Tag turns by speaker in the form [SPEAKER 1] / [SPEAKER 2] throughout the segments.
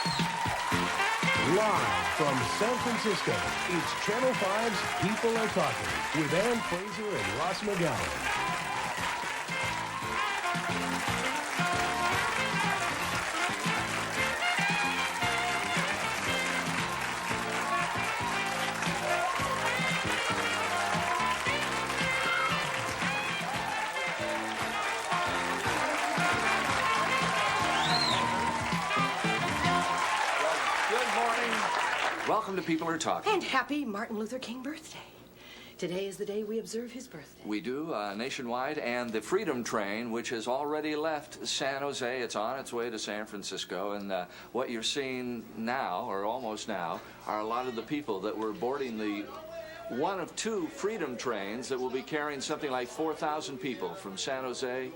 [SPEAKER 1] Live from San Francisco, it's Channel 5's People Are Talking with Ann Fraser and Ross McGowan.
[SPEAKER 2] Welcome to People Are Talking.
[SPEAKER 3] And happy Martin Luther King birthday. Today is the day we observe his birthday.
[SPEAKER 2] We do, nationwide, and the Freedom Train, which has already left San Jose, it's on its way to San Francisco, and what you're seeing now, or almost now, are a lot of the people that were boarding the one of two Freedom Trains that will be carrying something like 4,000 people from San Jose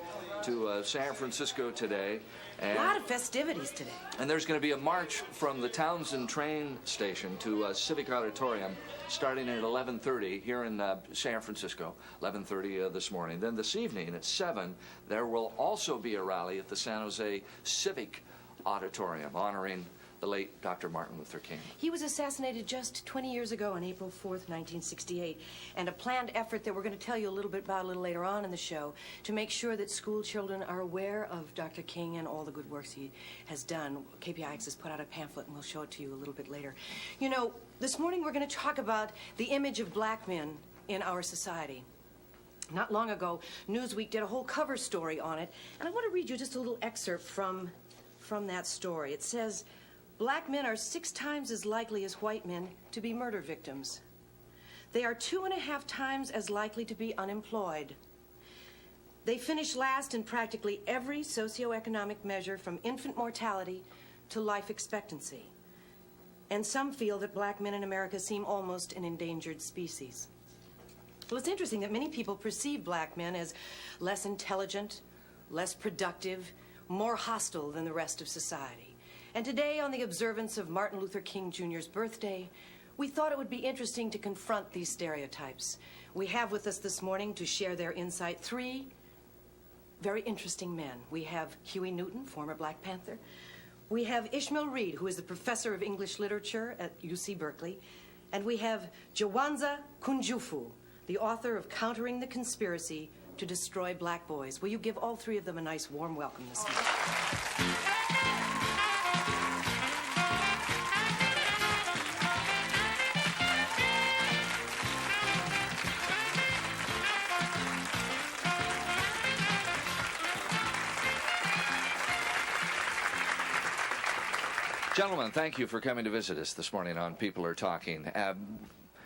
[SPEAKER 2] to San Francisco today.
[SPEAKER 3] And a lot of festivities today.
[SPEAKER 2] And there's going to be a march from the Townsend train station to Civic Auditorium starting at 11:30 here in San Francisco, 11:30 this morning. Then this evening at 7, there will also be a rally at the San Jose Civic Auditorium honoring the late Dr. Martin Luther King.
[SPEAKER 3] He was assassinated just 20 years ago on April 4th, 1968, and a planned effort that we're going to tell you a little bit about a little later on in the show to make sure that school children are aware of Dr. King and all the good works he has done. KPIX has put out a pamphlet, and we'll show it to you a little bit later. You know, this morning we're going to talk about the image of black men in our society. Not long ago, Newsweek did a whole cover story on it, and I want to read you just a little excerpt from that story. It says, "Black men are 6 times as likely as white men to be murder victims. They are 2.5 times as likely to be unemployed. They finish last in practically every socioeconomic measure from infant mortality to life expectancy. And some feel that black men in America seem almost an endangered species." Well, it's interesting that many people perceive black men as less intelligent, less productive, more hostile than the rest of society. And today, on the observance of Martin Luther King Jr.'s birthday, we thought it would be interesting to confront these stereotypes. We have with us this morning to share their insight 3 very interesting men. We have Huey Newton, former Black Panther. We have Ishmael Reed, who is the professor of English literature at UC Berkeley. And we have Jawanza Kunjufu, the author of Countering the Conspiracy to Destroy Black Boys. Will you give all 3 of them a nice warm welcome this morning?
[SPEAKER 2] Gentlemen, thank you for coming to visit us this morning on People Are Talking.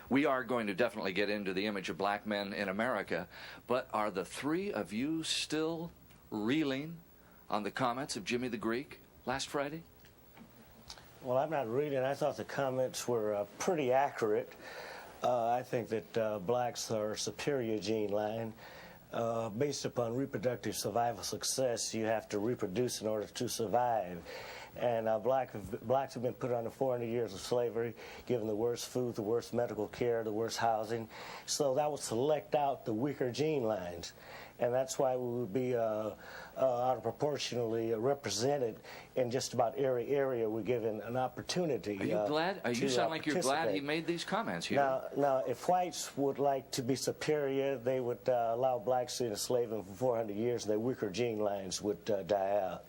[SPEAKER 2] We are going to definitely get into the image of black men in America, but are the 3 of you still reeling on the comments of Jimmy the Greek last Friday?
[SPEAKER 4] Well, I'm not reeling. I thought the comments were pretty accurate. I think that blacks are a superior gene line. Based upon reproductive survival success, you have to reproduce in order to survive. And blacks have been put under 400 years of slavery, given the worst food, the worst medical care, the worst housing. So that would select out the weaker gene lines. And that's why we would be out of proportionally represented in just about every area we're given an opportunity.
[SPEAKER 2] Are you glad? You sound like you're glad he made these comments here.
[SPEAKER 4] Now, if whites would like to be superior, they would allow blacks to enslave them for 400 years, and their weaker gene lines would die out.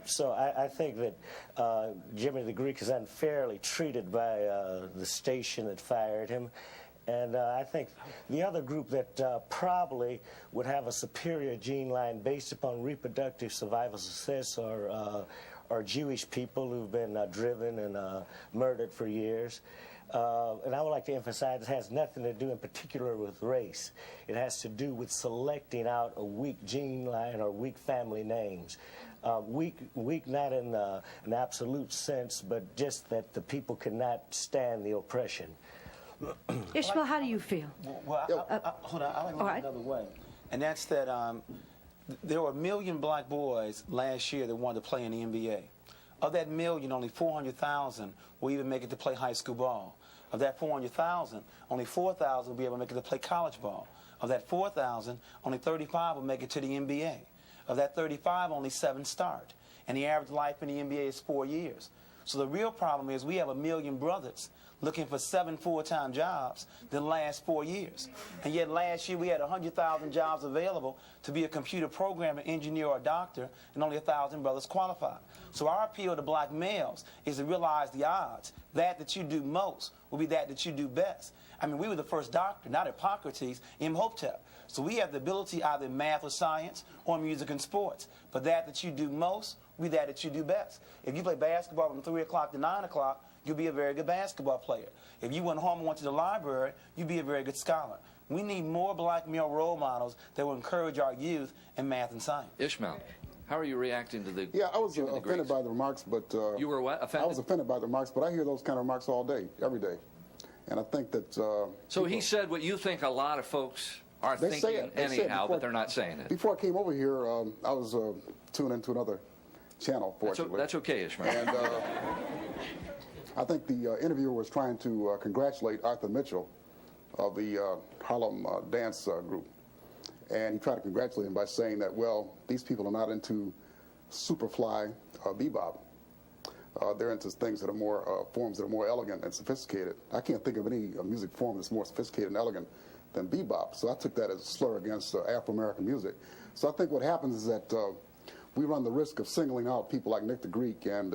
[SPEAKER 4] So I think that Jimmy the Greek is unfairly treated by the station that fired him. And I think the other group that probably would have a superior gene line based upon reproductive survival success are Jewish people who've been driven and murdered for years. And I would like to emphasize it has nothing to do in particular with race. It has to do with selecting out a weak gene line or weak family names. Weak not in an absolute sense, but just that the people cannot stand the oppression.
[SPEAKER 3] Ishmael, how do you feel?
[SPEAKER 5] Well, hold on, I'll go another way. And that's that there were 1 million black boys last year that wanted to play in the NBA. Of that million, only 400,000 will even make it to play high school ball. Of that 400,000, only 4,000 will be able to make it to play college ball. Of that 4,000, only 35 will make it to the NBA. Of that 35, only 7 start. and the average life in the NBA is 4 years. So the real problem is we have 1 million brothers looking for 7 full-time jobs the last 4 years. And yet last year we had 100,000 jobs available to be a computer programmer, engineer, or doctor, and only 1,000 brothers qualified. So our appeal to black males is to realize the odds. That you do most will be that you do best. I mean, we were the first doctor, not Hippocrates, Imhotep. So we have the ability either in math or science or music and sports. But that you do most will be that you do best. If you play basketball from 3 o'clock to 9 o'clock, you'll be a very good basketball player. If you went home and went to the library, you'd be a very good scholar. We need more black male role models that will encourage our youth in math and science.
[SPEAKER 2] Ishmael, how are you reacting to the...
[SPEAKER 6] Yeah, I was offended by the remarks, but...
[SPEAKER 2] you were what? Offended?
[SPEAKER 6] I was offended by the remarks, but I hear those kind of remarks all day, every day. And I think that...
[SPEAKER 2] so he said what you think a lot of folks are thinking anyhow, but they're not saying it.
[SPEAKER 6] Before I came over here, I was tuned into another channel, fortunately.
[SPEAKER 2] That's okay, Ishmael.
[SPEAKER 6] And I think the interviewer was trying to congratulate Arthur Mitchell of the Harlem dance group. And he tried to congratulate him by saying that, well, these people are not into superfly bebop. They're into things that are more, forms that are more elegant and sophisticated. I can't think of any music form that's more sophisticated and elegant than bebop. So I took that as a slur against Afro-American music. So I think what happens is that we run the risk of singling out people like Nick the Greek and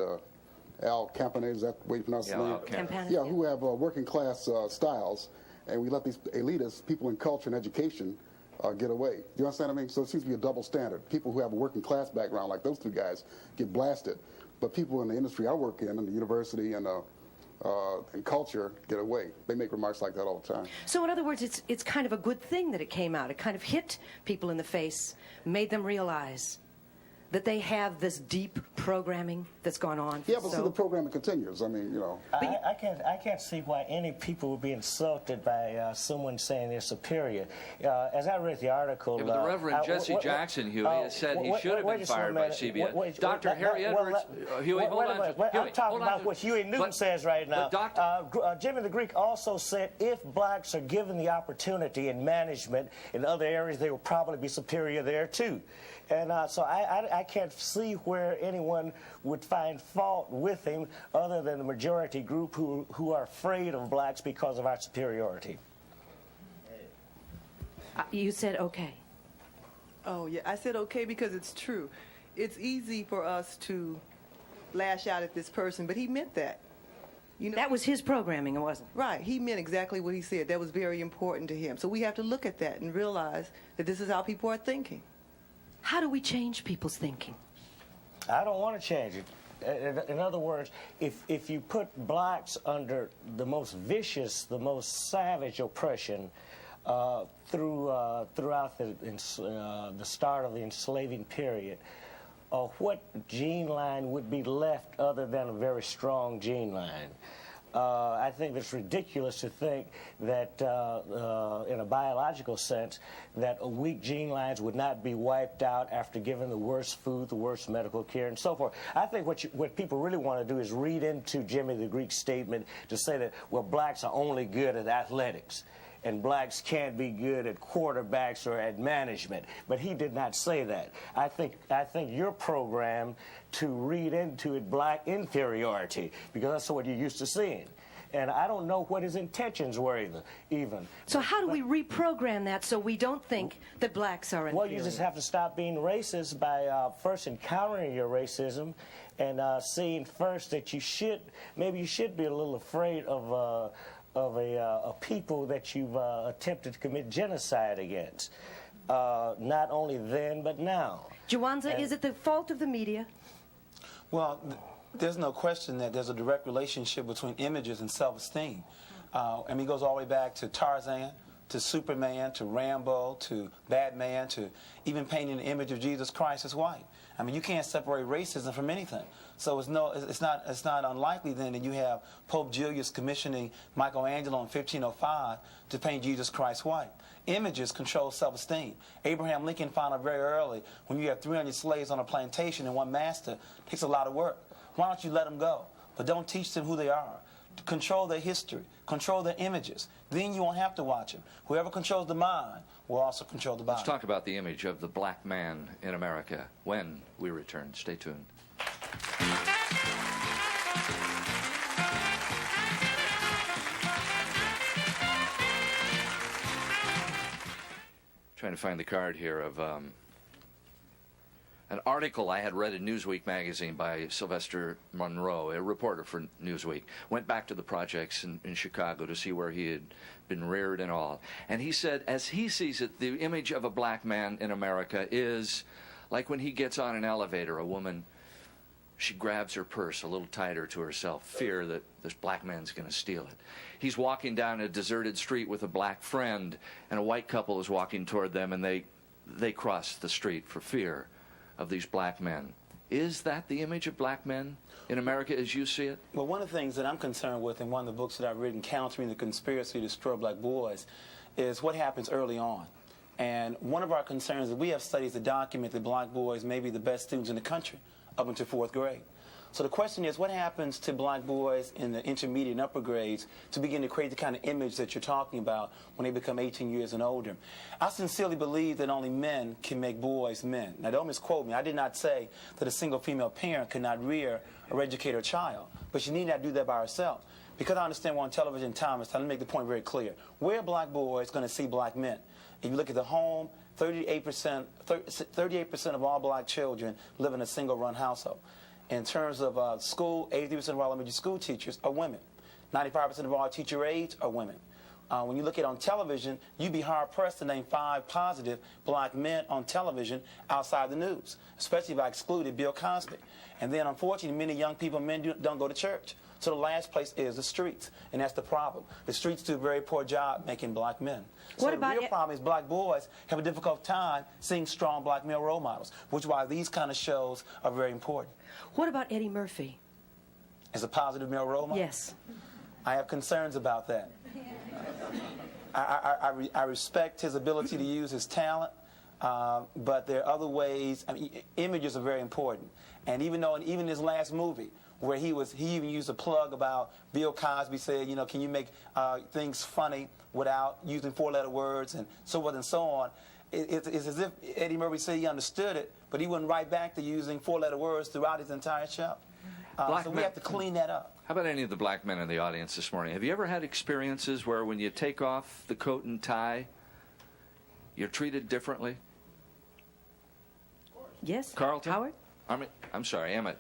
[SPEAKER 6] Al Campanet, is that the way you pronounce his name? Yeah, who have working class styles, and we let these elitists, people in culture and education, get away. Do you understand what I mean? So it seems to be a double standard. People who have a working class background, like those two guys, get blasted. But people in the industry I work in the university and culture, get away. They make remarks like that all the time.
[SPEAKER 3] So in other words, it's kind of a good thing that it came out. It kind of hit people in the face, made them realize that they have this deep programming that's gone on.
[SPEAKER 6] Yeah, but see, the programming continues. I mean, you know.
[SPEAKER 4] I can't see why any people would be insulted by someone saying they're superior. As I read the article...
[SPEAKER 2] Yeah, but the Reverend Jesse Jackson, Huey, has said he should have been fired by CBS. Dr. Harry Edwards... Huey, hold on.
[SPEAKER 4] I'm talking about what Huey Newton says right now. Jimmy the Greek also said if blacks are given the opportunity in management in other areas, they will probably be superior there, too. And so I can't see where anyone would find fault with him other than the majority group who are afraid of blacks because of our superiority.
[SPEAKER 3] You said okay.
[SPEAKER 7] Oh, yeah, I said okay because it's true. It's easy for us to lash out at this person, but he meant that. You know,
[SPEAKER 3] that was his programming, it wasn't?
[SPEAKER 7] Right. He meant exactly what he said. That was very important to him. So we have to look at that and realize that this is how people are thinking.
[SPEAKER 3] How do we change people's thinking?
[SPEAKER 4] I don't want to change it. In other words, if you put blacks under the most vicious, the most savage oppression throughout the start of the enslaving period, what gene line would be left other than a very strong gene line? I think it's ridiculous to think that, in a biological sense, that weak gene lines would not be wiped out after giving the worst food, the worst medical care, and so forth. I think what people really want to do is read into Jimmy the Greek's statement to say that, well, blacks are only good at athletics, and blacks can't be good at quarterbacks or at management. But he did not say that. I think you're programmed to read into it black inferiority, because that's what you're used to seeing. And I don't know what his intentions were even.
[SPEAKER 3] So how do we reprogram that so we don't think that blacks are inferior?
[SPEAKER 4] Well, you just have to stop being racist by first encountering your racism and seeing first that you should be a little afraid of a people that you've attempted to commit genocide against. Not only then, but now.
[SPEAKER 3] Jawanza, is it the fault of the media?
[SPEAKER 5] Well, there's no question that there's a direct relationship between images and self-esteem. And it goes all the way back to Tarzan, to Superman, to Rambo, to Batman, to even painting the image of Jesus Christ as white. I mean, you can't separate racism from anything. So it's not unlikely then that you have Pope Julius commissioning Michelangelo in 1505 to paint Jesus Christ white. Images control self-esteem. Abraham Lincoln found out very early when you have 300 slaves on a plantation and one master, it takes a lot of work. Why don't you let them go? But don't teach them who they are. Control their history. Control their images. Then you won't have to watch them. Whoever controls the mind will also control the body.
[SPEAKER 2] Let's talk about the image of the black man in America when we return. Stay tuned. Trying to find the card here of an article I had read in Newsweek magazine by Sylvester Monroe, a reporter for Newsweek. Went back to the projects in Chicago to see where he had been reared and all. And he said, as he sees it, the image of a black man in America is like when he gets on an elevator, a woman, she grabs her purse a little tighter to herself, fear that this black man's going to steal it. He's walking down a deserted street with a black friend, and a white couple is walking toward them, and they cross the street for fear of these black men. Is that the image of black men in America as you see it?
[SPEAKER 5] Well, one of the things that I'm concerned with in one of the books that I've written, Countering the Conspiracy to Destroy Black Boys, is what happens early on. And one of our concerns is we have studies that document that black boys may be the best students in the country up until 4th grade. So the question is, what happens to black boys in the intermediate and upper grades to begin to create the kind of image that you're talking about when they become 18 years and older? I sincerely believe that only men can make boys men. Now, don't misquote me. I did not say that a single female parent could not rear or educate her child, but she need not do that by herself. Because I understand we're on television time, it's time to make the point very clear. Where are black boys going to see black men? If you look at the home, 38% of all black children live in a single-run household. In terms of school, 83% of all elementary school teachers are women. 95% of all teacher aides are women. When you look at on television, you'd be hard-pressed to name 5 positive black men on television outside the news, especially if I excluded Bill Cosby. And then, unfortunately, many young people, men don't go to church. So the last place is the streets, and that's the problem. The streets do a very poor job making black men. So the real problem is black boys have a difficult time seeing strong black male role models, which is why these kind of shows are very important.
[SPEAKER 3] What about Eddie Murphy?
[SPEAKER 5] As a positive male role model?
[SPEAKER 3] Yes.
[SPEAKER 5] I have concerns about that. I respect his ability to use his talent, but there are other ways. I mean, images are very important. And even in his last movie, where he even used a plug about Bill Cosby said, you know, can you make things funny without using 4-letter words and so forth and so on. It's as if Eddie Murphy said he understood it, but he went right back to using 4-letter words throughout his entire show. So we have to clean that up.
[SPEAKER 2] How about any of the black men in the audience this morning? Have you ever had experiences where when you take off the coat and tie, you're treated differently?
[SPEAKER 3] Yes.
[SPEAKER 2] Carlton?
[SPEAKER 3] Howard?
[SPEAKER 2] I'm sorry, Emmett.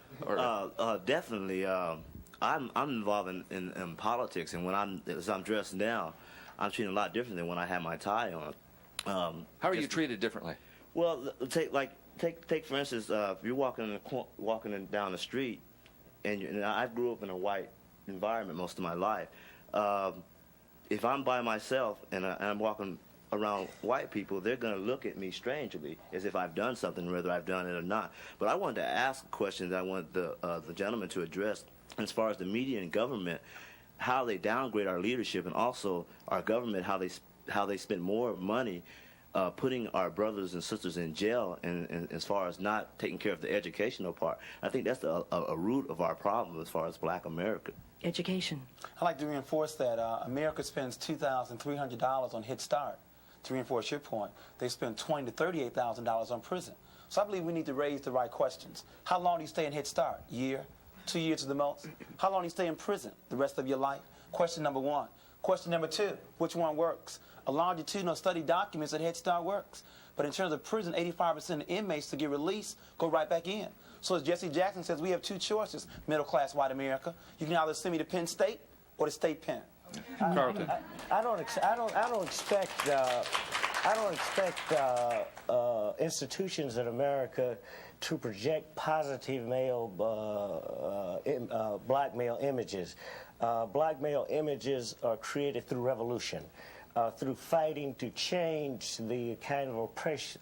[SPEAKER 8] Definitely. I'm involved in politics, and as I'm dressed now, I'm treated a lot different than when I had my tie on.
[SPEAKER 2] How are you treated differently?
[SPEAKER 8] Well, take for instance, if you're walking down the street, and I grew up in a white environment most of my life. If I'm by myself and I'm walking around white people, they're going to look at me strangely, as if I've done something, whether I've done it or not. But I wanted to ask a question that I want the gentleman to address, as far as the media and government, how they downgrade our leadership, and also our government, how they spend more money putting our brothers and sisters in jail, and as far as not taking care of the educational part. I think that's a root of our problem as far as black America.
[SPEAKER 3] Education.
[SPEAKER 5] I'd like to reinforce that America spends $2,300 on Head Start. To reinforce your point, they spend $20,000 to $38,000 on prison. So I believe we need to raise the right questions. How long do you stay in Head Start? Year? 2 years at the most? How long do you stay in prison? The rest of your life? Question number 1. Question number 2, which one works? A longitudinal study documents that Head Start works. But in terms of prison, 85% of inmates to get released go right back in. So as Jesse Jackson says, we have 2 choices, middle-class white America. You can either send me to Penn State or to State Penn.
[SPEAKER 2] Carlton.
[SPEAKER 4] I don't expect institutions in America to project positive black male images. Black male images are created through revolution, through fighting to change the kind of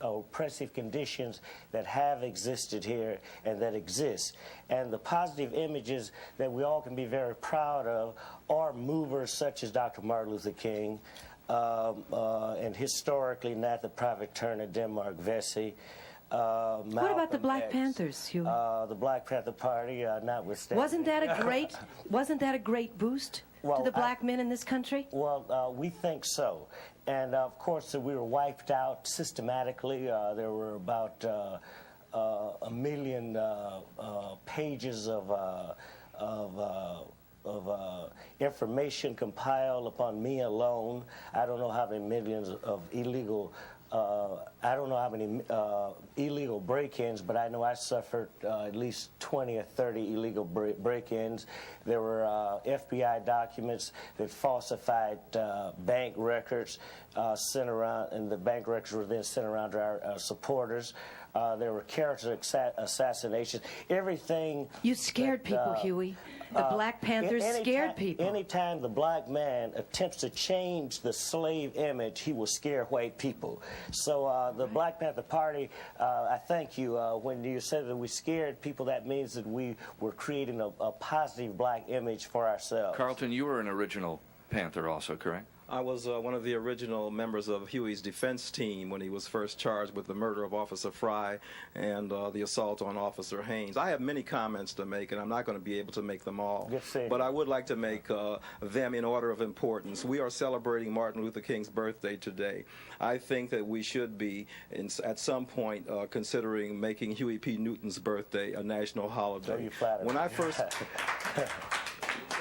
[SPEAKER 4] oppressive conditions that have existed here and that exist. And the positive images that we all can be very proud of are movers such as Dr. Martin Luther King, and historically Nathan Private Turner, Denmark Vesey.
[SPEAKER 3] What about the Black Panthers, Huey?
[SPEAKER 4] The Black Panther Party, notwithstanding.
[SPEAKER 3] Wasn't that a great boost to the black men in this country?
[SPEAKER 4] Well, we think so. And, of course, we were wiped out systematically. There were about a million pages of information compiled upon me alone. I don't know how many millions of illegal. I don't know how many illegal break-ins, but I know I suffered at least 20 or 30 illegal break-ins. There were FBI documents that falsified bank records sent around, and the bank records were then sent around to our supporters. There were character assassinations. Everything.
[SPEAKER 3] You scared people, Huey. The Black Panthers scared people.
[SPEAKER 4] Anytime the black man attempts to change the slave image, he will scare white people. So the Black Panther Party, I thank you. When you said that we scared people, that means that we were creating a positive black image for ourselves.
[SPEAKER 2] Carlton, you were an original Panther also, correct?
[SPEAKER 9] I was one of the original members of Huey's defense team when he was first charged with the murder of Officer Fry and the assault on Officer Haynes. I have many comments to make, and I'm not going to be able to make them all. But I would like to make them in order of importance. We are celebrating Martin Luther King's birthday today. I think that we should be, at some point, considering making Huey P. Newton's birthday a national holiday.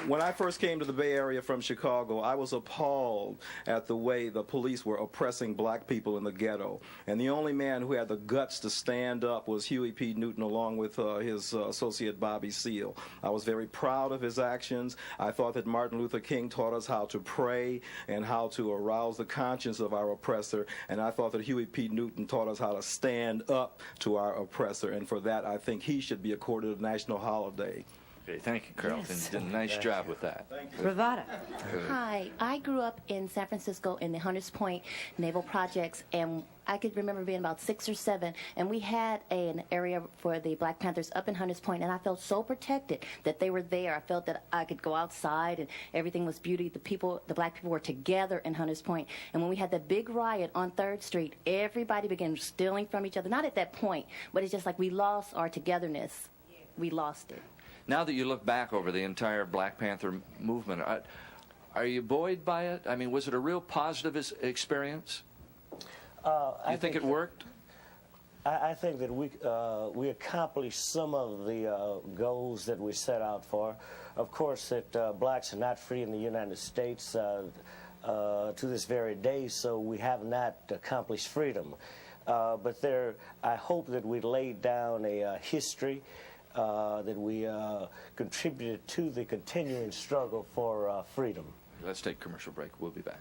[SPEAKER 9] When I first came to the Bay Area from Chicago, I was appalled at the way the police were oppressing black people in the ghetto. And the only man who had the guts to stand up was Huey P. Newton, along with his associate Bobby Seale. I was very proud of his actions. I thought that Martin Luther King taught us how to pray and how to arouse the conscience of our oppressor. And I thought that Huey P. Newton taught us how to stand up to our oppressor. And for that, I think he should be accorded a national holiday.
[SPEAKER 2] Okay, thank you, Carlton.
[SPEAKER 3] Yes.
[SPEAKER 2] You did a nice job with that.
[SPEAKER 9] Thank you.
[SPEAKER 3] Bravada.
[SPEAKER 10] Hi, I grew up in San Francisco in the Hunters Point Naval Projects, and I could remember being about 6 or 7, and we had an area for the Black Panthers up in Hunters Point, and I felt so protected that they were there. I felt that I could go outside, and everything was beauty. The black people were together in Hunters Point, and when we had that big riot on 3rd Street, everybody began stealing from each other. Not at that point, but it's just like we lost our togetherness. We lost it.
[SPEAKER 2] Now that you look back over the entire Black Panther movement, are you buoyed by it? I mean, was it a real positive experience? You think it worked?
[SPEAKER 4] I think that we accomplished some of the goals that we set out for. Of course, that blacks are not free in the United States to this very day, so we have not accomplished freedom. But I hope that we laid down a history that we contributed to the continuing struggle for freedom.
[SPEAKER 2] Let's take a commercial break. We'll be back.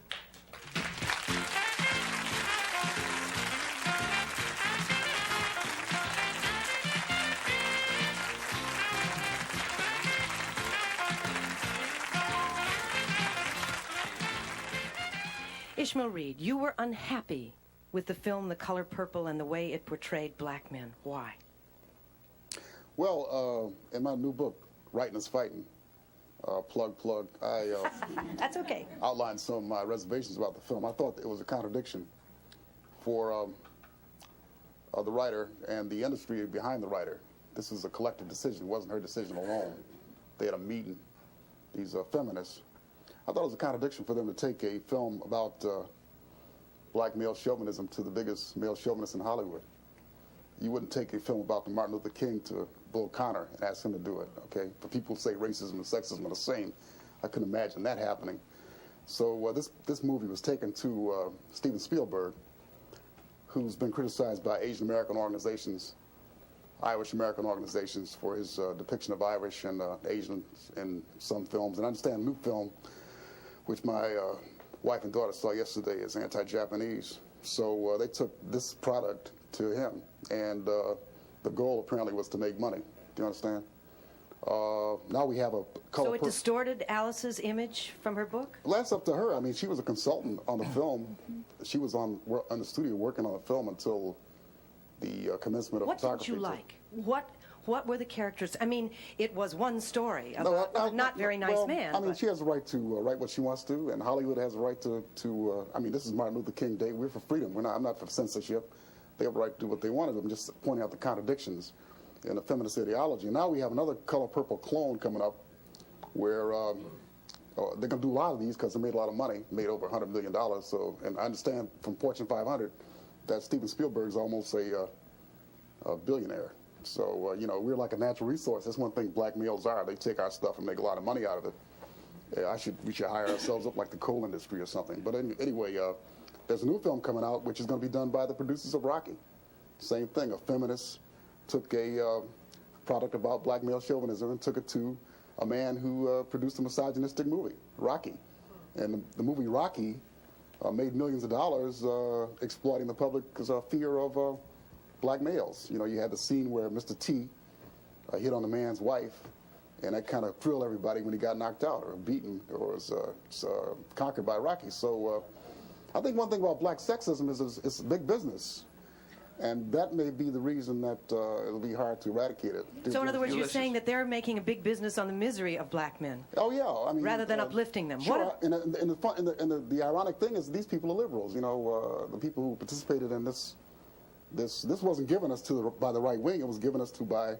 [SPEAKER 3] Ishmael Reed, you were unhappy with the film The Color Purple and the way it portrayed black men. Why?
[SPEAKER 6] Well, in my new book, Writing is Fighting, plug, I
[SPEAKER 3] That's okay.
[SPEAKER 6] outlined some of my reservations about the film. I thought it was a contradiction for the writer and the industry behind the writer. This was a collective decision. It wasn't her decision alone. They had a meeting, these feminists. I thought it was a contradiction for them to take a film about black male chauvinism to the biggest male chauvinist in Hollywood. You wouldn't take a film about Martin Luther King to Bull Connor and ask him to do it, okay? For people who say racism and sexism are the same, I couldn't imagine that happening. So this movie was taken to Steven Spielberg, who's been criticized by Asian American organizations, Irish American organizations for his depiction of Irish and Asians in some films. And I understand a new film, which my wife and daughter saw yesterday, is anti-Japanese. So they took this product to him, and the goal apparently was to make money. Do you understand? Now we have a color.
[SPEAKER 3] So it distorted Alice's image from her book?
[SPEAKER 6] Well, that's up to her. I mean, she was a consultant on the film. She was on the studio working on the film until the commencement of photography.
[SPEAKER 3] What did you like? What were the characters? I mean, it was one story about a not very nice man.
[SPEAKER 6] I mean, she has a right to write what she wants to, and Hollywood has a right to I mean, this is Martin Luther King Day. We're for freedom. I'm not for censorship. They have a right to do what they want to do. I'm just pointing out the contradictions in the feminist ideology. Now we have another Color Purple clone coming up where they're going to do a lot of these because they made a lot of money, made over $100 million. So, and I understand from Fortune 500 that Steven Spielberg's almost a a billionaire. So, you know, we're like a natural resource. That's one thing black males are. They take our stuff and make a lot of money out of it. We should hire ourselves up like the coal industry or something. But anyway, there's a new film coming out which is going to be done by the producers of Rocky. Same thing, a feminist took a product about black male chauvinism and took it to a man who produced a misogynistic movie, Rocky. And the movie Rocky made millions of dollars exploiting the public's fear of black males. You know, you had the scene where Mr. T hit on the man's wife, and that kind of thrilled everybody when he got knocked out or beaten or was conquered by Rocky. So I think one thing about black sexism is it's big business. And that may be the reason that it'll be hard to eradicate it.
[SPEAKER 3] So in other words, you're saying that they're making a big business on the misery of black men.
[SPEAKER 6] Oh yeah, I mean,
[SPEAKER 3] rather than uplifting them.
[SPEAKER 6] Sure. And the ironic thing is these people are liberals. You know, the people who participated in this wasn't given us by the right wing. It was given us by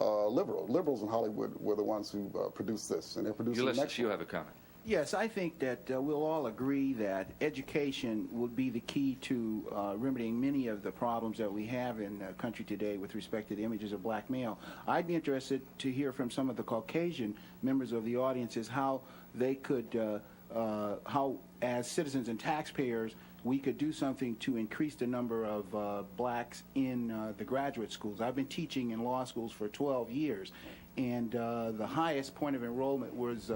[SPEAKER 6] liberals in Hollywood were the ones who produced this, and they're producing the next.
[SPEAKER 2] You have a comment.
[SPEAKER 11] Yes, I think that we'll all agree that education would be the key to remedying many of the problems that we have in the country today with respect to the images of black male. I'd be interested to hear from some of the Caucasian members of the audience is how they could, how as citizens and taxpayers, we could do something to increase the number of blacks in the graduate schools. I've been teaching in law schools for 12 years, and the highest point of enrollment was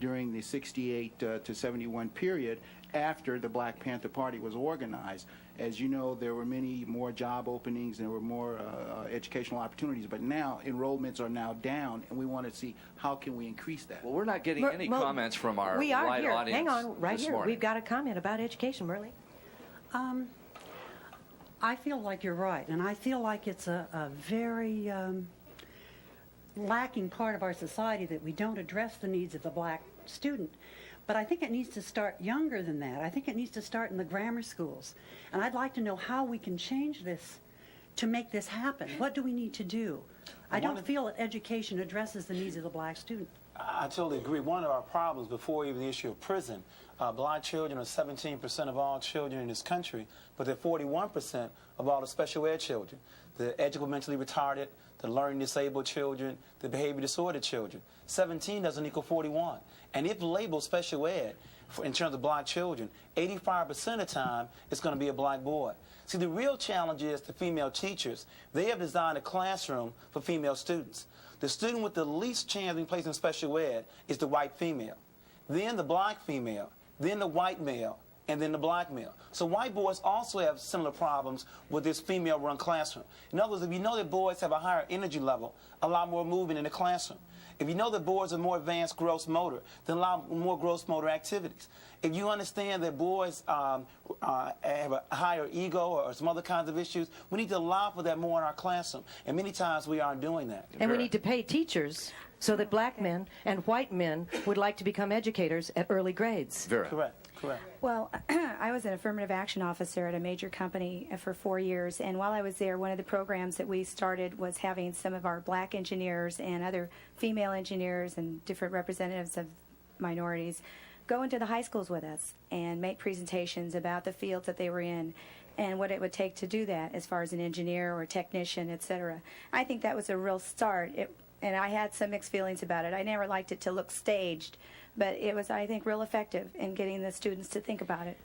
[SPEAKER 11] during the 68 to 71 period after the Black Panther Party was organized. As you know, there were many more job openings, there were more educational opportunities, but now enrollments are now down, and we want to see how can we increase that.
[SPEAKER 2] Well, we're not getting any comments from our
[SPEAKER 3] we are
[SPEAKER 2] white
[SPEAKER 3] here.
[SPEAKER 2] audience.
[SPEAKER 3] Hang on, right
[SPEAKER 2] this
[SPEAKER 3] here.
[SPEAKER 2] morning.
[SPEAKER 3] We've got a comment about education, Merle.
[SPEAKER 12] I feel like you're right, and I feel like it's a very lacking part of our society that we don't address the needs of the black student. But I think it needs to start younger than that. I think it needs to start in the grammar schools. And I'd like to know how we can change this to make this happen. What do we need to do? I don't feel that education addresses the needs of the black student.
[SPEAKER 5] I totally agree. One of our problems before even the issue of prison, black children are 17% of all children in this country, but they're 41% of all the special ed children. The mentally retarded, the learning disabled children, the behavior disordered children. 17 doesn't equal 41. And if labeled special ed in terms of black children, 85% of the time it's going to be a black boy. See, the real challenge is the female teachers. They have designed a classroom for female students. The student with the least chance of being placed in special ed is the white female, then the black female, then the white male, and then the black male. So white boys also have similar problems with this female-run classroom. In other words, if you know that boys have a higher energy level, a lot more movement in the classroom. If you know that boys are more advanced gross motor, then allow more gross motor activities. If you understand that boys have a higher ego or some other kinds of issues, we need to allow for that more in our classroom. And many times we aren't doing that.
[SPEAKER 3] And we need to pay teachers so that black men and white men would like to become educators at early grades.
[SPEAKER 2] Vera.
[SPEAKER 5] Correct.
[SPEAKER 13] Well, I was an affirmative action officer at a major company for 4 years, and while I was there, one of the programs that we started was having some of our black engineers and other female engineers and different representatives of minorities go into the high schools with us and make presentations about the fields that they were in and what it would take to do that as far as an engineer or a technician, etc. I think that was a real start, and I had some mixed feelings about it. I never liked it to look staged, but it was, I think, real effective in getting the students to think about it.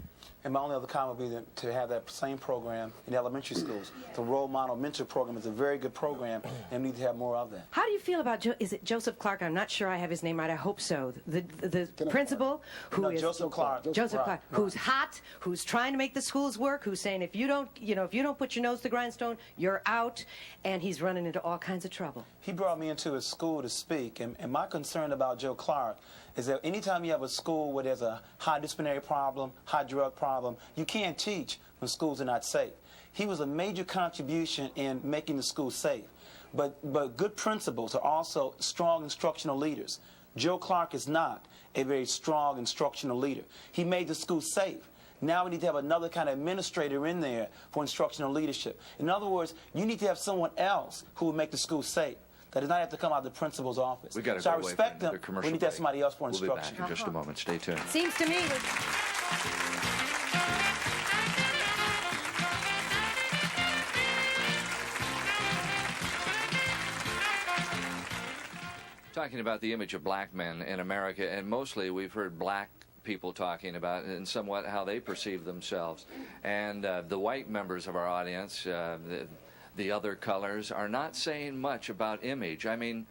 [SPEAKER 5] And my only other comment would be to have that same program in elementary schools. The Role Model Mentor Program is a very good program, and we need to have more of that.
[SPEAKER 3] How do you feel about, is it Joseph Clark? I'm not sure I have his name right. I hope so. The principal who is
[SPEAKER 5] Joseph Clark.
[SPEAKER 3] Joseph Clark, who's hot, who's trying to make the schools work, who's saying if you don't put your nose to the grindstone, you're out, and he's running into all kinds of trouble.
[SPEAKER 5] He brought me into his school to speak, and my concern about Joe Clark is that anytime you have a school where there's a high disciplinary problem, high drug problem, you can't teach when schools are not safe. He was a major contribution in making the school safe. But good principals are also strong instructional leaders. Joe Clark is not a very strong instructional leader. He made the school safe. Now we need to have another kind of administrator in there for instructional leadership. In other words, you need to have someone else who will make the school safe. That does not have to come out of the principal's office.
[SPEAKER 2] We got to
[SPEAKER 5] so
[SPEAKER 2] go
[SPEAKER 5] I respect
[SPEAKER 2] away from
[SPEAKER 5] them.
[SPEAKER 2] the
[SPEAKER 5] We need to have somebody else for instruction.
[SPEAKER 2] We'll be back in just a moment. Stay tuned.
[SPEAKER 3] Seems to me.
[SPEAKER 2] talking about the image of black men in America, and mostly we've heard black people talking about and somewhat how they perceive themselves. And the white members of our audience, the other colors, are not saying much about image. I mean,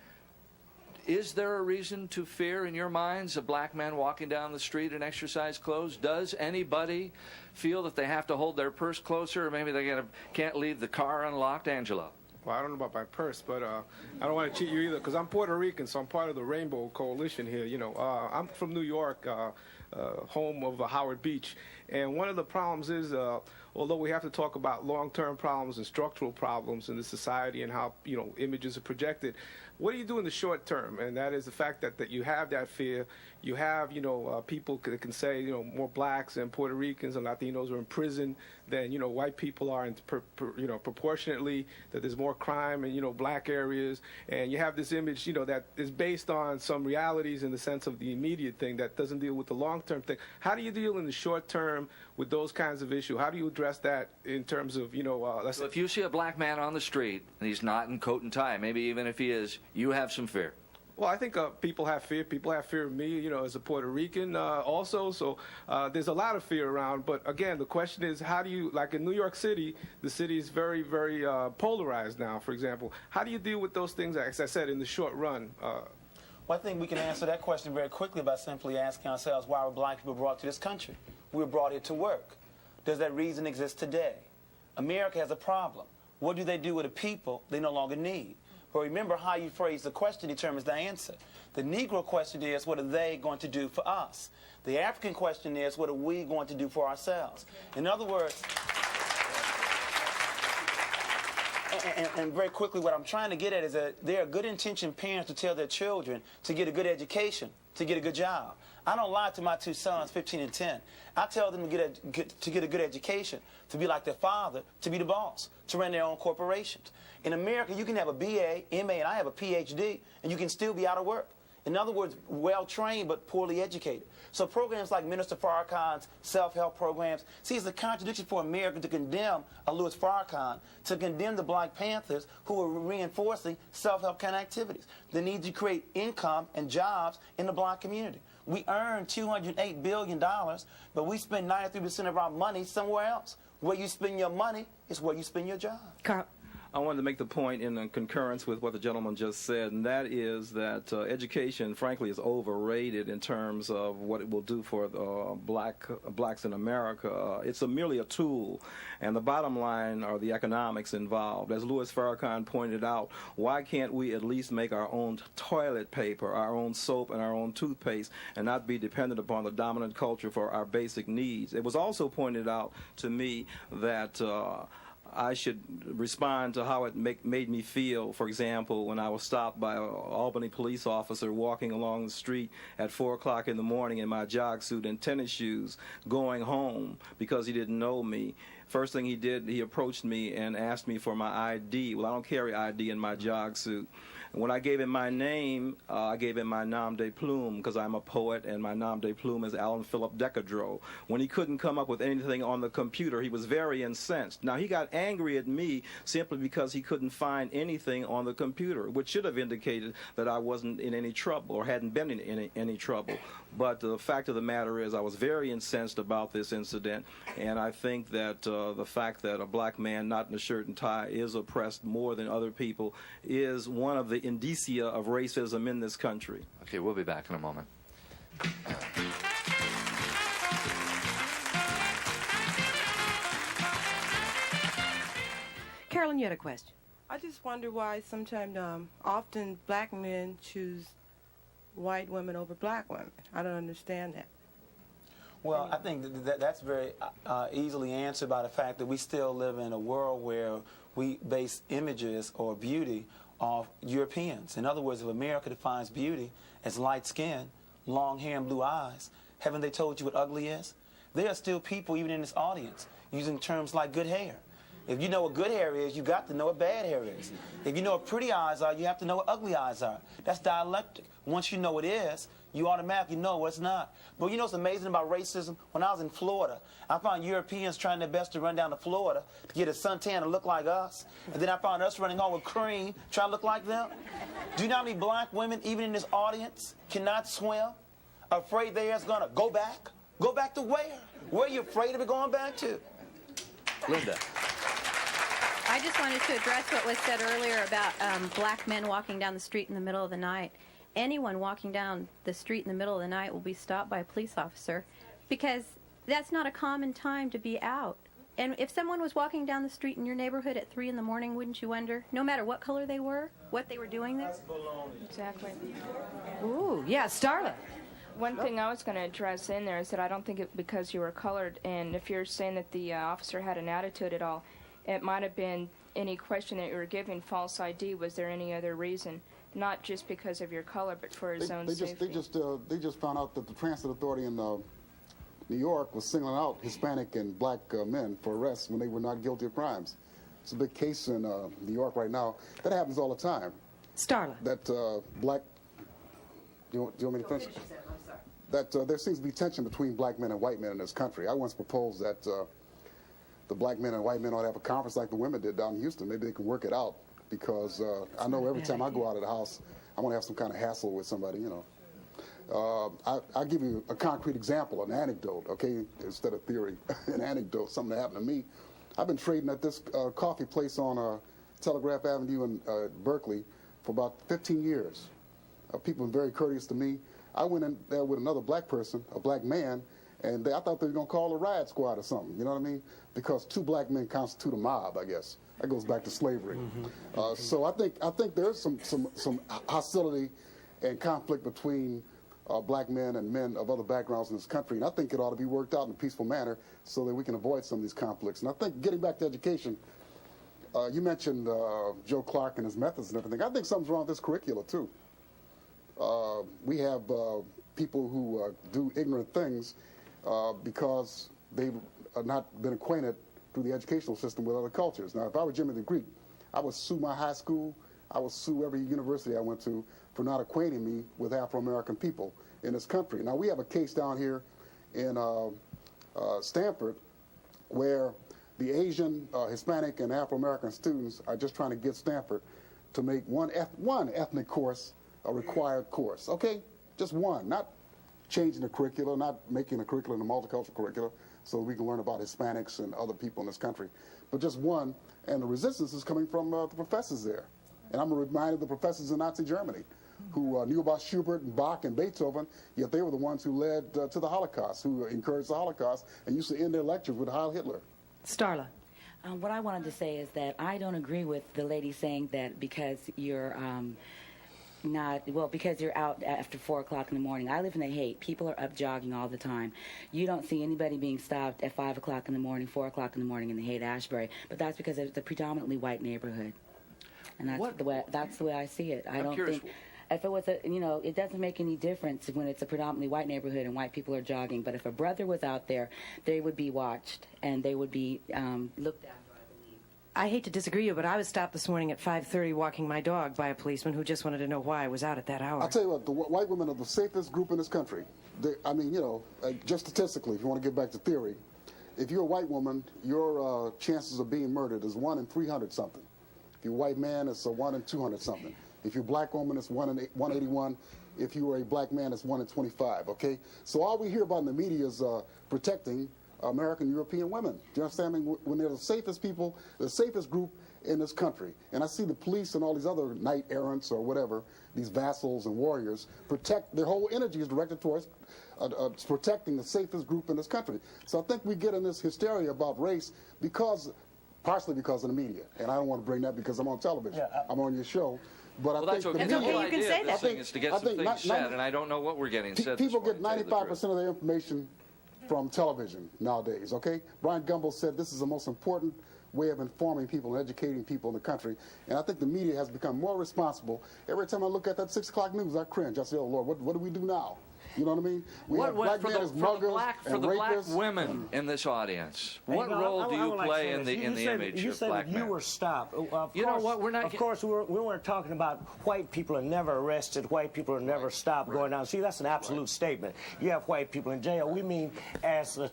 [SPEAKER 2] is there a reason to fear in your minds a black man walking down the street in exercise clothes? Does anybody feel that they have to hold their purse closer, or maybe they can't leave the car unlocked? Angelo?
[SPEAKER 14] Well, I don't know about my purse, but I don't want to cheat you either, because I'm Puerto Rican, so I'm part of the Rainbow Coalition here. You know, I'm from New York, home of Howard Beach, and one of the problems is, although we have to talk about long-term problems and structural problems in the society and how, you know, images are projected, what do you do in the short term? And that is the fact that you have that fear. You have, you know, people that can say, you know, more blacks and Puerto Ricans and Latinos are in prison than, you know, white people are, you know, proportionately, that there's more crime in, you know, black areas. And you have this image, you know, that is based on some realities in the sense of the immediate thing that doesn't deal with the long-term thing. How do you deal in the short term with those kinds of issues? How do you address that in terms of, you know,
[SPEAKER 2] so if you see a black man on the street and he's not in coat and tie, maybe even if he is, you have some fear?
[SPEAKER 14] Well, I think people have fear. People have fear of me, you know, as a Puerto Rican also. So there's a lot of fear around. But again, the question is, how do you, like in New York City, the city is very, very polarized now, for example. How do you deal with those things, as I said, in the short run?
[SPEAKER 5] Well, I think we can answer that question very quickly by simply asking ourselves, why were black people brought to this country? We were brought here to work. Does that reason exist today? America has a problem. What do they do with the people they no longer need? But remember, how you phrase the question determines the answer. The Negro question is, what are they going to do for us? The African question is, what are we going to do for ourselves? In other words, and very quickly, what I'm trying to get at is that there are good-intentioned parents to tell their children to get a good education, to get a good job. I don't lie to my two sons, 15 and 10. I tell them to get a good education, to be like their father, to be the boss, to run their own corporations. In America, you can have a BA, MA, and I have a PhD, and you can still be out of work. In other words, well-trained but poorly educated. So programs like Minister Farrakhan's self-help programs, see, it's a contradiction for America to condemn a Louis Farrakhan, to condemn the Black Panthers who are reinforcing self-help kind of activities. The need to create income and jobs in the black community. We earn $208 billion, but we spend 93% of our money somewhere else. Where you spend your money is where you spend your job.
[SPEAKER 12] Carl.
[SPEAKER 9] I wanted to make the point in concurrence with what the gentleman just said, and that is that education, frankly, is overrated in terms of what it will do for blacks in America. It's merely a tool, and the bottom line are the economics involved. As Louis Farrakhan pointed out, why can't we at least make our own toilet paper, our own soap, and our own toothpaste, and not be dependent upon the dominant culture for our basic needs? It was also pointed out to me that I should respond to how it made me feel, for example, when I was stopped by an Albany police officer walking along the street at 4 o'clock in the morning in my jog suit and tennis shoes going home because he didn't know me. First thing he did, he approached me and asked me for my ID. Well, I don't carry ID in my jog suit. When I gave him my name, I gave him my nom de plume because I'm a poet, and my nom de plume is Alan Philip Decadro. When he couldn't come up with anything on the computer, he was very incensed. Now, he got angry at me simply because he couldn't find anything on the computer, which should have indicated that I wasn't in any trouble or hadn't been in any trouble. But the fact of the matter is I was very incensed about this incident, and I think that the fact that a black man not in a shirt and tie is oppressed more than other people is one of the indicia of racism in this country.
[SPEAKER 2] Okay, we'll be back in a moment.
[SPEAKER 3] Carolyn, you had a question.
[SPEAKER 7] I just wonder why sometimes, often black men choose white women over black women. I don't understand that.
[SPEAKER 5] Well, I think that's very easily answered by the fact that we still live in a world where we base images or beauty off Europeans. In other words, if America defines beauty as light skin, long hair, and blue eyes, haven't they told you what ugly is? There are still people, even in this audience, using terms like good hair. If you know what good hair is, you got to know what bad hair is. If you know what pretty eyes are, you have to know what ugly eyes are. That's dialectic. Once you know what it is, you automatically know what's not. But you know what's amazing about racism? When I was in Florida, I found Europeans trying their best to run down to Florida to get a suntan to look like us. And then I found us running home with cream, trying to look like them. Do you know how many black women, even in this audience, cannot swim? Afraid their hair's gonna go back? Go back to where? Where are you afraid of it going back to?
[SPEAKER 2] Linda.
[SPEAKER 15] I just wanted to address what was said earlier about black men walking down the street in the middle of the night. Anyone walking down the street in the middle of the night will be stopped by a police officer because that's not a common time to be out. And if someone was walking down the street in your neighborhood at 3 in the morning, wouldn't you wonder, no matter what color they were, what they were doing there?
[SPEAKER 16] Exactly.
[SPEAKER 3] Ooh, yeah, Starla.
[SPEAKER 16] One thing I was going to address in there is that I don't think it because you were colored, and if you're saying that the officer had an attitude at all, it might have been any question that you were giving false ID. Was there any other reason? Not just because of your color, but for his own safety.
[SPEAKER 6] They just found out that the Transit Authority in New York was singling out Hispanic and black men for arrests when they were not guilty of crimes. It's a big case in New York right now. That happens all the time.
[SPEAKER 3] Starla.
[SPEAKER 6] That black... Do you want me to finish? That there seems to be tension between black men and white men in this country. I once proposed that the black men and white men ought to have a conference like the women did down in Houston. Maybe they can work it out, because I know every time I go out of the house, I want to have some kind of hassle with somebody, you know. I'll give you a concrete example, an anecdote, okay, instead of theory. An anecdote, something that happened to me. I've been trading at this coffee place on Telegraph Avenue in Berkeley for about 15 years. People have been very courteous to me. I went in there with another black person, a black man, and I thought they were going to call a riot squad or something, you know what I mean? Because two black men constitute a mob, I guess. That goes back to slavery. So I think there's some hostility and conflict between black men and men of other backgrounds in this country, and I think it ought to be worked out in a peaceful manner so that we can avoid some of these conflicts. And I think getting back to education, you mentioned Joe Clark and his methods and everything. I think something's wrong with this curricula, too. We have people who do ignorant things because they've not been acquainted through the educational system with other cultures. Now, if I were Jimmy the Greek, I would sue my high school, I would sue every university I went to for not acquainting me with Afro-American people in this country. Now, we have a case down here in Stanford where the Asian, Hispanic, and Afro-American students are just trying to get Stanford to make one ethnic course a required course, okay? Just one, not changing the curriculum, not making a curriculum a multicultural curriculum so we can learn about Hispanics and other people in this country, but just one, and the resistance is coming from the professors there. And I'm reminded of the professors in Nazi Germany who knew about Schubert and Bach and Beethoven, yet they were the ones who led to the Holocaust, who encouraged the Holocaust and used to end their lectures with Heil Hitler.
[SPEAKER 3] Starla.
[SPEAKER 17] What I wanted to say is that I don't agree with the lady saying that because you're because you're out after 4 o'clock in the morning. I live in the Haight. People are up jogging all the time. You don't see anybody being stopped at 5 o'clock in the morning, 4 o'clock in the morning in the Haight-Ashbury. But that's because it's a predominantly white neighborhood. And that's the way I see it. I don't think if it was it doesn't make any difference when it's a predominantly white neighborhood and white people are jogging. But if a brother was out there, they would be watched and they would be looked at.
[SPEAKER 3] I hate to disagree with you, but I was stopped this morning at 5:30 walking my dog by a policeman who just wanted to know why I was out at that hour.
[SPEAKER 6] I'll tell you what, the white women are the safest group in this country. Just statistically, if you want to get back to theory, if you're a white woman, your chances of being murdered is 1 in 300 something. If you're a white man, it's a 1 in 200 something. If you're a black woman, it's 1 in 181. If you are a black man, it's 1 in 25, okay? So all we hear about in the media is protecting American European women. Do you understand me? When they're the safest people, the safest group in this country. And I see the police and all these other knight errants or whatever, these vassals and warriors, their whole energy is directed towards protecting the safest group in this country. So I think we get in this hysteria about race partially because of the media. And I don't want to bring that because I'm on television. Yeah, I'm on your show. But I think
[SPEAKER 2] okay.
[SPEAKER 6] the media,
[SPEAKER 2] you can say that. Is to get some things said, and I don't know what we're getting said.
[SPEAKER 6] People get 95% of their information from television nowadays, okay? Brian Gumbel said this is the most important way of informing people and educating people in the country. And I think the media has become more responsible. Every time I look at that 6 o'clock news, I cringe. I say, oh, Lord, what do we do now? You know what I mean?
[SPEAKER 2] What went for the black women in this audience? What role do you play in the image of black men?
[SPEAKER 4] You were stopped.
[SPEAKER 2] You know what? We're not.
[SPEAKER 4] Of course, we weren't talking about white people are never arrested. White people are never stopped going down. See, that's an absolute statement. You have white people in jail. We mean as the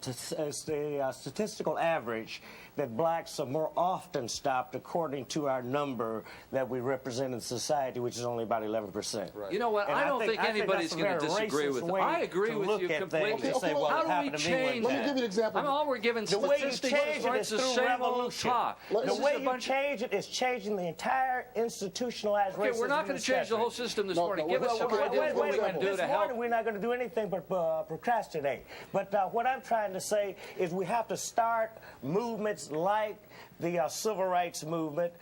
[SPEAKER 4] statistical average that blacks are more often stopped according to our number that we represent in society, which is only about 11%.
[SPEAKER 2] Right. You know what? I don't think anybody's going to disagree with it. I agree with you completely. How do we change that?
[SPEAKER 6] Let me give you an example.
[SPEAKER 2] All we're giving statistics is the same old talk.
[SPEAKER 4] The way you change it is changing the entire institutionalized racism.
[SPEAKER 2] Okay, we're not going to change the whole system this morning. Give us some ideas what we're going to do to help.
[SPEAKER 4] We're not going to do anything but procrastinate. But what I'm trying to say is we have to start movements like the civil rights movement,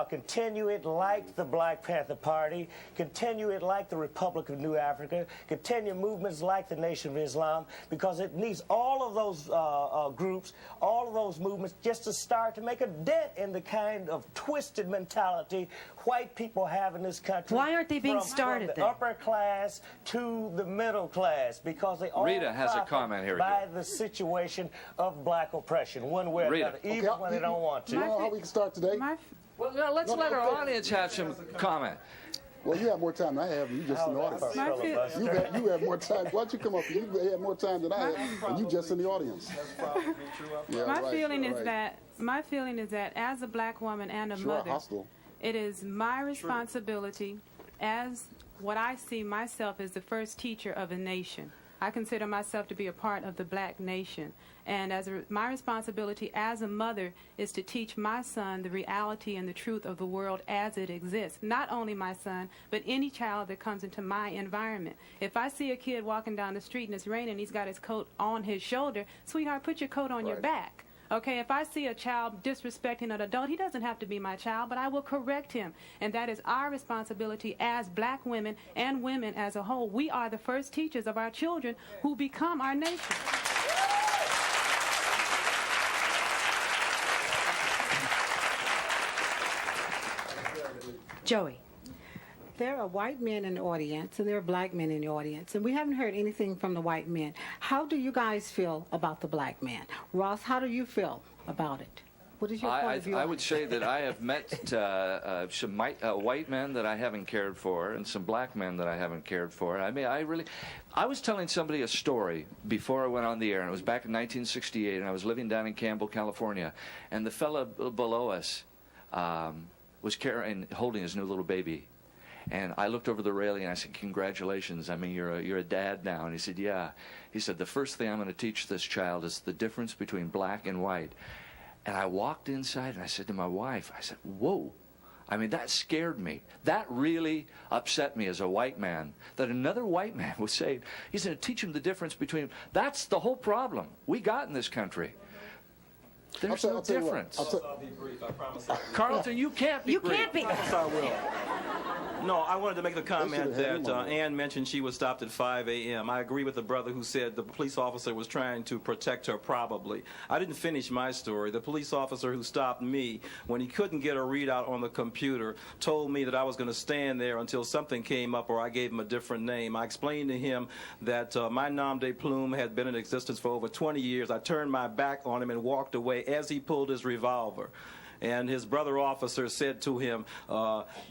[SPEAKER 4] continue it like the Black Panther Party, continue it like the Republic of New Africa, continue movements like the Nation of Islam, because it needs all of those groups, all of those movements, just to start to make a dent in the kind of twisted mentality white people have in this country.
[SPEAKER 3] Why aren't they being started
[SPEAKER 4] from the
[SPEAKER 3] then?
[SPEAKER 4] upper class to the middle class? Because they all
[SPEAKER 2] Rita has a comment here.
[SPEAKER 4] By the situation of black oppression, one way or another, even when they don't want to.
[SPEAKER 6] You know how we can start today?
[SPEAKER 2] Well, now let's let our audience have some comment.
[SPEAKER 6] Well, you have more time than I have, and you just in the audience. You have more time. Why don't you come up? You have more time than I have, and you just in the audience.
[SPEAKER 18] My feeling is that as a black woman and a mother, it is my responsibility, as what I see myself as the first teacher of a nation. I consider myself to be a part of the black nation. And my responsibility as a mother is to teach my son the reality and the truth of the world as it exists. Not only my son, but any child that comes into my environment. If I see a kid walking down the street and it's raining and he's got his coat on his shoulder, sweetheart, put your coat on your back. Okay, if I see a child disrespecting an adult, he doesn't have to be my child, but I will correct him. And that is our responsibility as black women and women as a whole. We are the first teachers of our children who become our nation.
[SPEAKER 3] Joey.
[SPEAKER 19] There are white men in the audience, and there are black men in the audience, and we haven't heard anything from the white men. How do you guys feel about the black man? Ross, how do you feel about it? What is your point of view?
[SPEAKER 2] I would say that I have met some white men that I haven't cared for and some black men that I haven't cared for. I mean, I was telling somebody a story before I went on the air, and it was back in 1968, and I was living down in Campbell, California, and the fella below us was holding his new little baby. And I looked over the railing and I said, "Congratulations! I mean, you're a dad now." And he said, "Yeah." He said, "The first thing I'm going to teach this child is the difference between black and white." And I walked inside and I said to my wife, I said, "Whoa!" I mean, that scared me. That really upset me as a white man. That another white man was saying he's going to teach him the difference between. That's the whole problem we got in this country. There's no difference.
[SPEAKER 9] I'll be brief, I promise.
[SPEAKER 2] Carlton, you can't be brief.
[SPEAKER 3] You can't be.
[SPEAKER 9] Yes, I will. No, I wanted to make the comment that Ann mentioned she was stopped at 5 a.m. I agree with the brother who said the police officer was trying to protect her probably. I didn't finish my story. The police officer who stopped me, when he couldn't get a readout on the computer, told me that I was going to stand there until something came up or I gave him a different name. I explained to him that my nom de plume had been in existence for over 20 years. I turned my back on him and walked away as he pulled his revolver. And his brother officer said to him,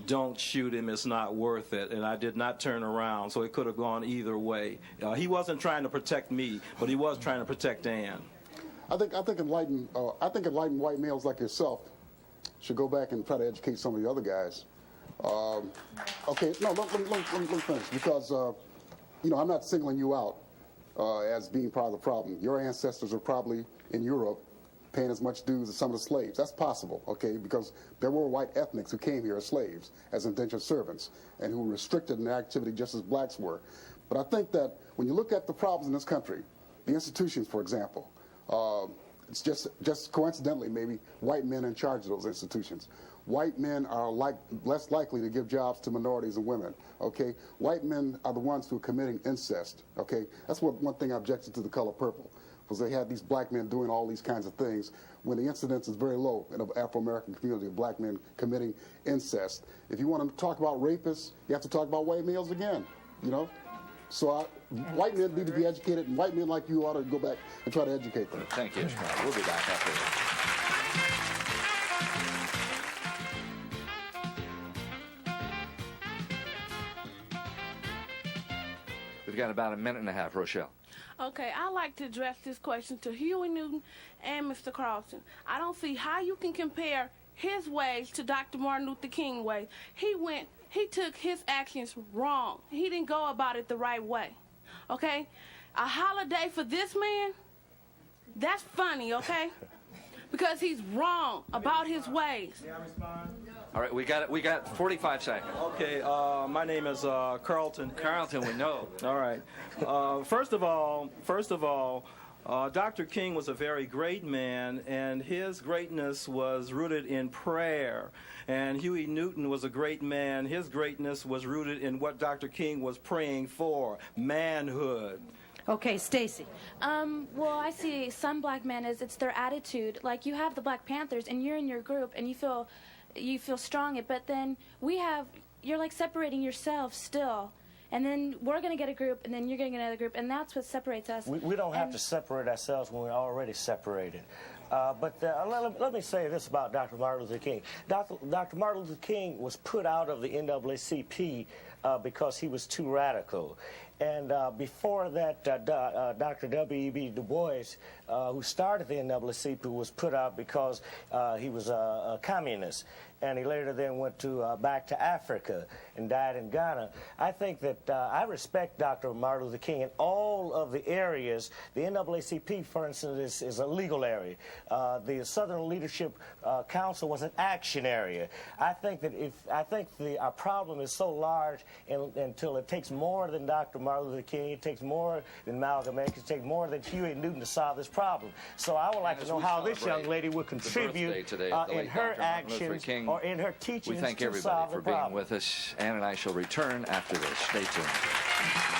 [SPEAKER 9] "Don't shoot him, it's not worth it." And I did not turn around, so it could have gone either way. He wasn't trying to protect me, but he was trying to protect Ann.
[SPEAKER 6] I think enlightened white males like yourself should go back and try to educate some of the other guys. Okay, no, let me finish, because I'm not singling you out as being part of the problem. Your ancestors are probably in Europe paying as much dues as some of the slaves. That's possible, okay, because there were white ethnics who came here as slaves, as indentured servants, and who were restricted in their activity just as blacks were. But I think that when you look at the problems in this country, the institutions, for example, it's just coincidentally maybe white men in charge of those institutions. White men are less likely to give jobs to minorities and women, okay? White men are the ones who are committing incest, okay? That's one thing I objected to The Color Purple, because they had these black men doing all these kinds of things when the incidence is very low in the Afro-American community of black men committing incest. If you want to talk about rapists, you have to talk about white males again, you know? So white men need to be educated, and white men like you ought to go back and try to educate them.
[SPEAKER 2] Thank you, Ishmael. We'll be back after this. We've got about a minute and a half, Rochelle.
[SPEAKER 20] Okay, I'd like to address this question to Huey Newton and Mr. Carlson. I don't see how you can compare his ways to Dr. Martin Luther King ways. He took his actions wrong. He didn't go about it the right way. Okay? A holiday for this man, that's funny, okay? Because he's wrong about his ways.
[SPEAKER 9] May I respond?
[SPEAKER 2] All right, we got 45 seconds.
[SPEAKER 9] Okay, my name is Carlton.
[SPEAKER 2] Carlton, we know.
[SPEAKER 9] All right. First of all, Dr. King was a very great man, and his greatness was rooted in prayer. And Huey Newton was a great man. His greatness was rooted in what Dr. King was praying for, manhood.
[SPEAKER 12] Okay, Stacy.
[SPEAKER 21] Well, I see some black men it's their attitude. Like, you have the Black Panthers, and you're in your group, and you feel strong, but then you're like separating yourself still. And then we're going to get a group, and then you're going to get another group, and that's what separates us.
[SPEAKER 4] We don't have to separate ourselves when we're already separated. But let me say this about Dr. Martin Luther King. Dr. Martin Luther King was put out of the NAACP because he was too radical. And before that, Dr. W.E.B. Du Bois, who started the NAACP, was put out because he was a communist. And he later then went back to Africa and died in Ghana. I think that I respect Dr. Martin Luther King in all of the areas. The NAACP, for instance, is a legal area. The Southern Leadership Council was an action area. I think that our problem is so large until it takes more than Dr. Martin Luther King, it takes more than Malcolm X, it takes more than Huey Newton to solve this problem. So I would like to know how this young lady would contribute in her actions or in her teachings
[SPEAKER 2] we thank
[SPEAKER 4] to
[SPEAKER 2] everybody
[SPEAKER 4] solve the
[SPEAKER 2] for being
[SPEAKER 4] problem.
[SPEAKER 2] with us. Ann and I shall return after this. Stay tuned.